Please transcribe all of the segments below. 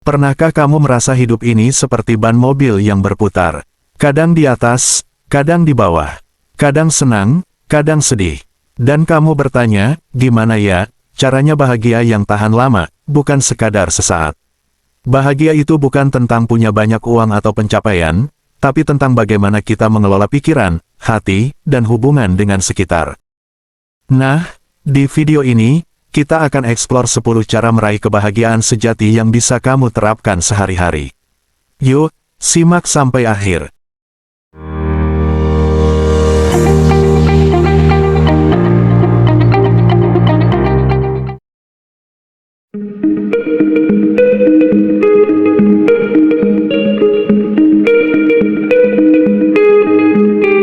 Pernahkah kamu merasa hidup ini seperti ban mobil yang berputar? Kadang di atas, kadang di bawah. Kadang senang, kadang sedih. Dan kamu bertanya, gimana ya, caranya bahagia yang tahan lama, bukan sekadar sesaat. Bahagia itu bukan tentang punya banyak uang atau pencapaian, tapi tentang bagaimana kita mengelola pikiran, hati, dan hubungan dengan sekitar. Nah, di video ini, kita akan eksplor 10 cara meraih kebahagiaan sejati yang bisa kamu terapkan sehari-hari. Yuk, simak sampai akhir.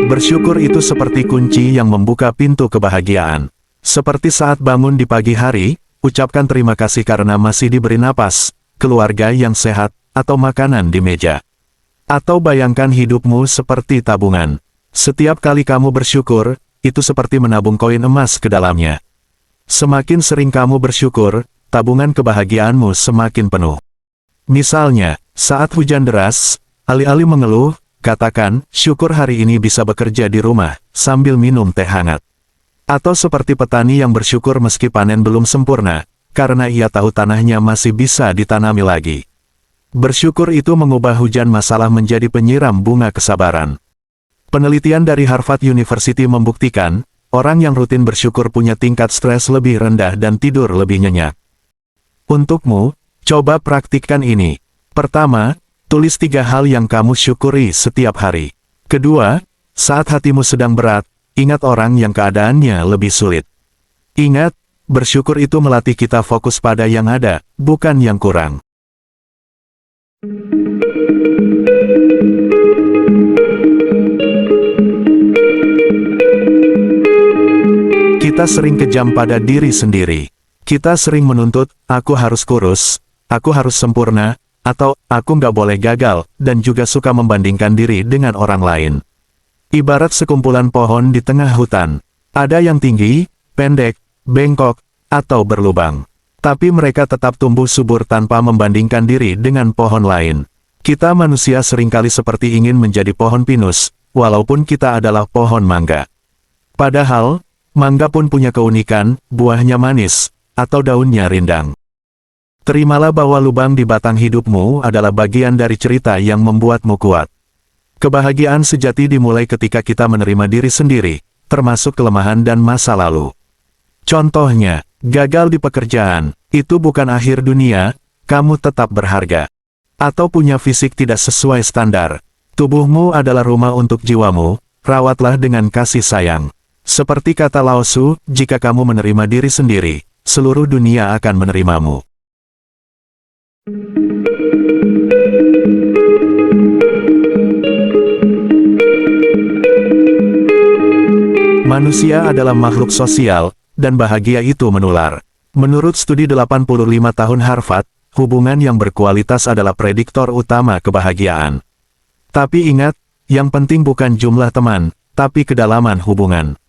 Bersyukur itu seperti kunci yang membuka pintu kebahagiaan. Seperti saat bangun di pagi hari, ucapkan terima kasih karena masih diberi napas, keluarga yang sehat, atau makanan di meja. Atau bayangkan hidupmu seperti tabungan. Setiap kali kamu bersyukur, itu seperti menabung koin emas ke dalamnya. Semakin sering kamu bersyukur, tabungan kebahagiaanmu semakin penuh. Misalnya, saat hujan deras, alih-alih mengeluh, katakan, syukur hari ini bisa bekerja di rumah, sambil minum teh hangat. Atau seperti petani yang bersyukur meski panen belum sempurna, karena ia tahu tanahnya masih bisa ditanami lagi. Bersyukur itu mengubah hujan masalah menjadi penyiram bunga kesabaran. Penelitian dari Harvard University membuktikan, orang yang rutin bersyukur punya tingkat stres lebih rendah dan tidur lebih nyenyak. Untukmu, coba praktikkan ini. Pertama, tulis 3 hal yang kamu syukuri setiap hari. Kedua, saat hatimu sedang berat, ingat orang yang keadaannya lebih sulit. Ingat, bersyukur itu melatih kita fokus pada yang ada, bukan yang kurang. Kita sering kejam pada diri sendiri. Kita sering menuntut, aku harus kurus, aku harus sempurna, atau aku nggak boleh gagal, dan juga suka membandingkan diri dengan orang lain. Ibarat sekumpulan pohon di tengah hutan. Ada yang tinggi, pendek, bengkok, atau berlubang. Tapi mereka tetap tumbuh subur tanpa membandingkan diri dengan pohon lain. Kita manusia seringkali seperti ingin menjadi pohon pinus, walaupun kita adalah pohon mangga. Padahal, mangga pun punya keunikan, buahnya manis, atau daunnya rindang. Terimalah bahwa lubang di batang hidupmu adalah bagian dari cerita yang membuatmu kuat. Kebahagiaan sejati dimulai ketika kita menerima diri sendiri, termasuk kelemahan dan masa lalu. Contohnya, gagal di pekerjaan, itu bukan akhir dunia, kamu tetap berharga. Atau punya fisik tidak sesuai standar. Tubuhmu adalah rumah untuk jiwamu, rawatlah dengan kasih sayang. Seperti kata Lao Tzu, jika kamu menerima diri sendiri, seluruh dunia akan menerimamu. Manusia adalah makhluk sosial, dan bahagia itu menular. Menurut studi 85 tahun Harvard, hubungan yang berkualitas adalah prediktor utama kebahagiaan. Tapi ingat, yang penting bukan jumlah teman, tapi kedalaman hubungan.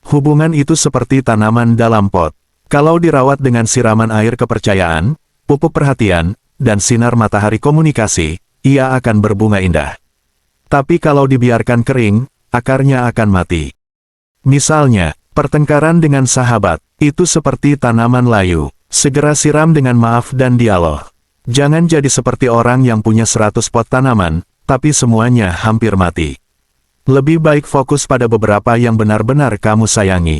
Hubungan itu seperti tanaman dalam pot. Kalau dirawat dengan siraman air kepercayaan, pupuk perhatian, dan sinar matahari komunikasi, ia akan berbunga indah. Tapi kalau dibiarkan kering, akarnya akan mati. Misalnya, pertengkaran dengan sahabat, itu seperti tanaman layu. Segera siram dengan maaf dan dialog. Jangan jadi seperti orang yang punya 100 pot tanaman, tapi semuanya hampir mati. Lebih baik fokus pada beberapa yang benar-benar kamu sayangi.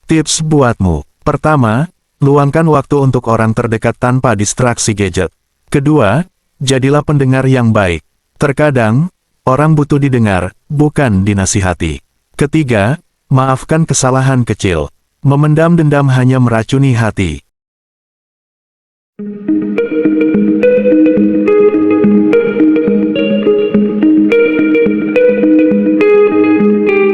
Tips buatmu. Pertama, luangkan waktu untuk orang terdekat tanpa distraksi gadget. Kedua, jadilah pendengar yang baik. Terkadang, orang butuh didengar, bukan dinasihati. Ketiga, maafkan kesalahan kecil. Memendam dendam hanya meracuni hati.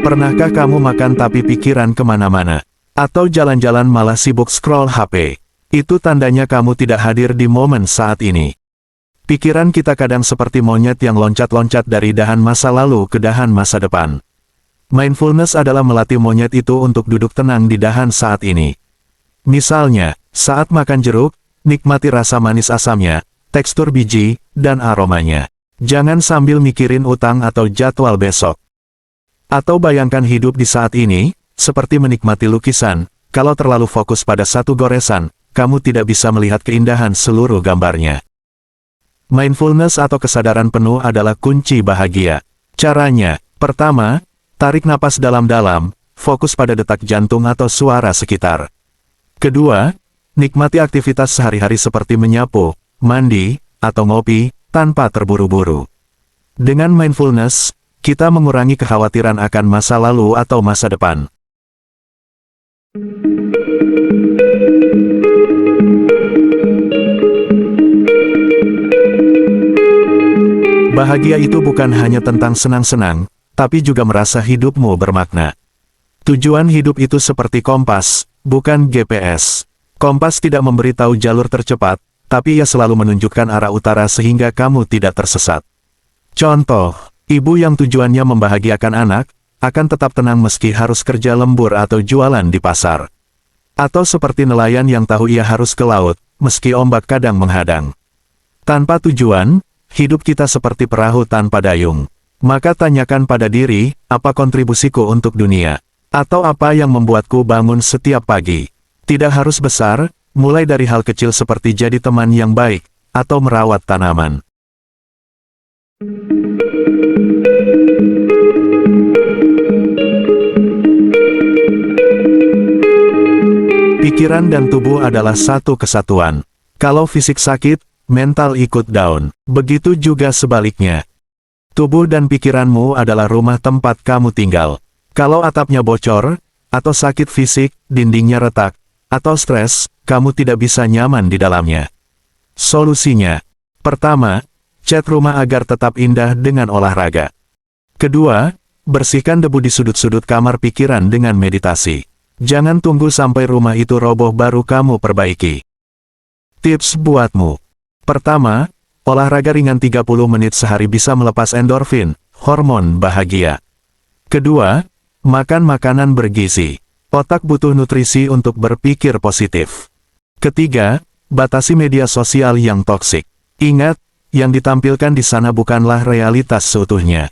Pernahkah kamu makan tapi pikiran kemana-mana? Atau jalan-jalan malah sibuk scroll HP? Itu tandanya kamu tidak hadir di momen saat ini. Pikiran kita kadang seperti monyet yang loncat-loncat dari dahan masa lalu ke dahan masa depan. Mindfulness adalah melatih monyet itu untuk duduk tenang di dahan saat ini. Misalnya, saat makan jeruk, nikmati rasa manis asamnya, tekstur biji, dan aromanya. Jangan sambil mikirin utang atau jadwal besok. Atau bayangkan hidup di saat ini, seperti menikmati lukisan. Kalau terlalu fokus pada satu goresan, kamu tidak bisa melihat keindahan seluruh gambarnya. Mindfulness atau kesadaran penuh adalah kunci bahagia. Caranya, pertama, tarik napas dalam-dalam, fokus pada detak jantung atau suara sekitar. Kedua, nikmati aktivitas sehari-hari seperti menyapu, mandi, atau ngopi, tanpa terburu-buru. Dengan mindfulness, kita mengurangi kekhawatiran akan masa lalu atau masa depan. Bahagia itu bukan hanya tentang senang-senang, tapi juga merasa hidupmu bermakna. Tujuan hidup itu seperti kompas, bukan GPS. Kompas tidak memberitahu jalur tercepat, tapi ia selalu menunjukkan arah utara sehingga kamu tidak tersesat. Contoh, ibu yang tujuannya membahagiakan anak, akan tetap tenang meski harus kerja lembur atau jualan di pasar. Atau seperti nelayan yang tahu ia harus ke laut, meski ombak kadang menghadang. Tanpa tujuan, hidup kita seperti perahu tanpa dayung. Maka tanyakan pada diri, apa kontribusiku untuk dunia? Atau apa yang membuatku bangun setiap pagi? Tidak harus besar, mulai dari hal kecil seperti jadi teman yang baik, atau merawat tanaman. Pikiran dan tubuh adalah satu kesatuan. Kalau fisik sakit, mental ikut down. Begitu juga sebaliknya. Tubuh dan pikiranmu adalah rumah tempat kamu tinggal. Kalau atapnya bocor, atau sakit fisik, dindingnya retak, atau stres, kamu tidak bisa nyaman di dalamnya. Solusinya, pertama, cat rumah agar tetap indah dengan olahraga. Kedua, bersihkan debu di sudut-sudut kamar pikiran dengan meditasi. Jangan tunggu sampai rumah itu roboh baru kamu perbaiki. Tips buatmu. Pertama, olahraga ringan 30 menit sehari bisa melepas endorfin, hormon bahagia. Kedua, makan makanan bergizi. Otak butuh nutrisi untuk berpikir positif. Ketiga, batasi media sosial yang toksik. Ingat, yang ditampilkan di sana bukanlah realitas seutuhnya.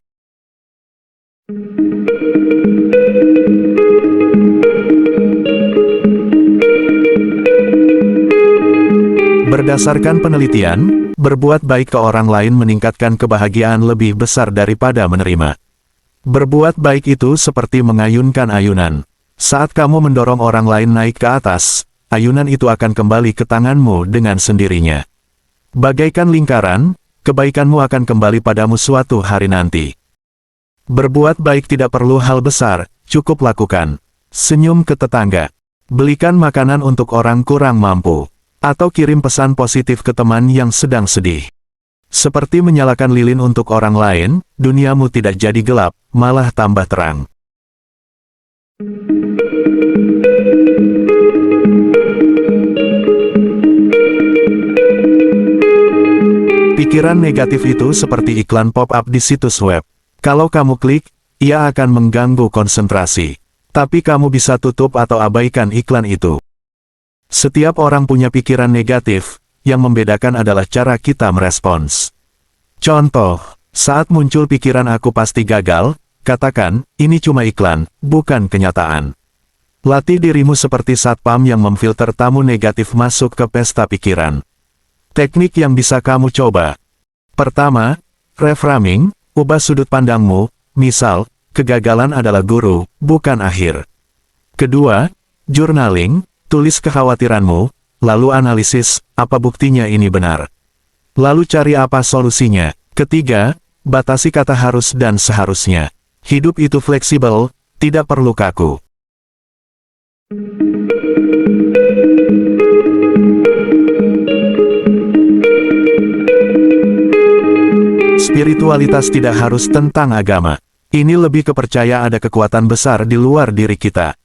Berdasarkan penelitian, berbuat baik ke orang lain meningkatkan kebahagiaan lebih besar daripada menerima. Berbuat baik itu seperti mengayunkan ayunan. Saat kamu mendorong orang lain naik ke atas, ayunan itu akan kembali ke tanganmu dengan sendirinya. Bagaikan lingkaran, kebaikanmu akan kembali padamu suatu hari nanti. Berbuat baik tidak perlu hal besar, cukup lakukan. Senyum ke tetangga. Belikan makanan untuk orang kurang mampu. Atau kirim pesan positif ke teman yang sedang sedih. Seperti menyalakan lilin untuk orang lain, duniamu tidak jadi gelap, malah tambah terang. Pikiran negatif itu seperti iklan pop-up di situs web. Kalau kamu klik, ia akan mengganggu konsentrasi. Tapi kamu bisa tutup atau abaikan iklan itu. Setiap orang punya pikiran negatif, yang membedakan adalah cara kita merespons. Contoh, saat muncul pikiran aku pasti gagal, katakan, ini cuma iklan, bukan kenyataan. Latih dirimu seperti satpam yang memfilter tamu negatif masuk ke pesta pikiran. Teknik yang bisa kamu coba. Pertama, reframing, ubah sudut pandangmu, misal, kegagalan adalah guru, bukan akhir. Kedua, journaling, tulis kekhawatiranmu, lalu analisis, apa buktinya ini benar. Lalu cari apa solusinya. Ketiga, batasi kata harus dan seharusnya. Hidup itu fleksibel, tidak perlu kaku. Spiritualitas tidak harus tentang agama. Ini lebih kepercaya ada kekuatan besar di luar diri kita.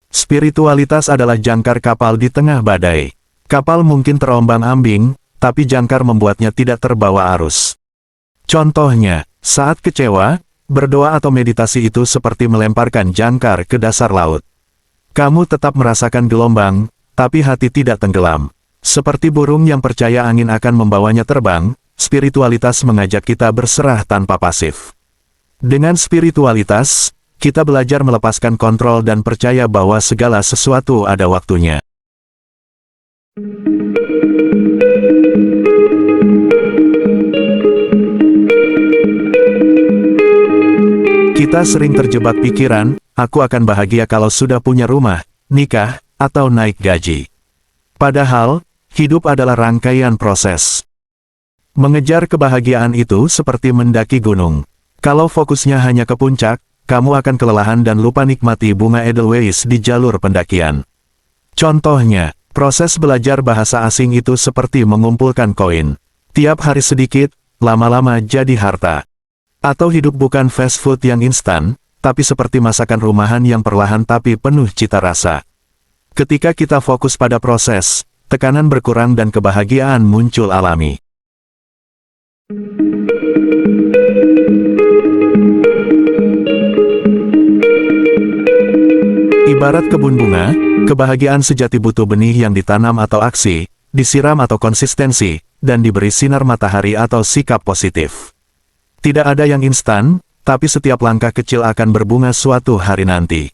Spiritualitas adalah jangkar kapal di tengah badai. Kapal mungkin terombang-ambing, tapi jangkar membuatnya tidak terbawa arus. Contohnya, saat kecewa, berdoa atau meditasi itu seperti melemparkan jangkar ke dasar laut. Kamu tetap merasakan gelombang, tapi hati tidak tenggelam. Seperti burung yang percaya angin akan membawanya terbang, spiritualitas mengajak kita berserah tanpa pasif. Dengan spiritualitas, kita belajar melepaskan kontrol dan percaya bahwa segala sesuatu ada waktunya. Kita sering terjebak pikiran, aku akan bahagia kalau sudah punya rumah, nikah, atau naik gaji. Padahal, hidup adalah rangkaian proses. Mengejar kebahagiaan itu seperti mendaki gunung. Kalau fokusnya hanya ke puncak, kamu akan kelelahan dan lupa nikmati bunga Edelweiss di jalur pendakian. Contohnya, proses belajar bahasa asing itu seperti mengumpulkan koin. Tiap hari sedikit, lama-lama jadi harta. Atau hidup bukan fast food yang instan, tapi seperti masakan rumahan yang perlahan tapi penuh cita rasa. Ketika kita fokus pada proses, tekanan berkurang dan kebahagiaan muncul alami. Ibarat kebun bunga, kebahagiaan sejati butuh benih yang ditanam atau aksi, disiram atau konsistensi, dan diberi sinar matahari atau sikap positif. Tidak ada yang instan, tapi setiap langkah kecil akan berbunga suatu hari nanti.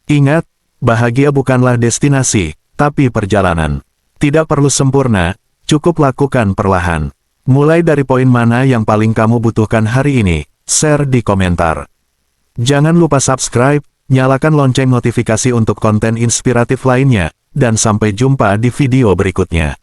Ingat, bahagia bukanlah destinasi, tapi perjalanan. Tidak perlu sempurna, cukup lakukan perlahan. Mulai dari poin mana yang paling kamu butuhkan hari ini, share di komentar. Jangan lupa subscribe, nyalakan lonceng notifikasi untuk konten inspiratif lainnya, dan sampai jumpa di video berikutnya.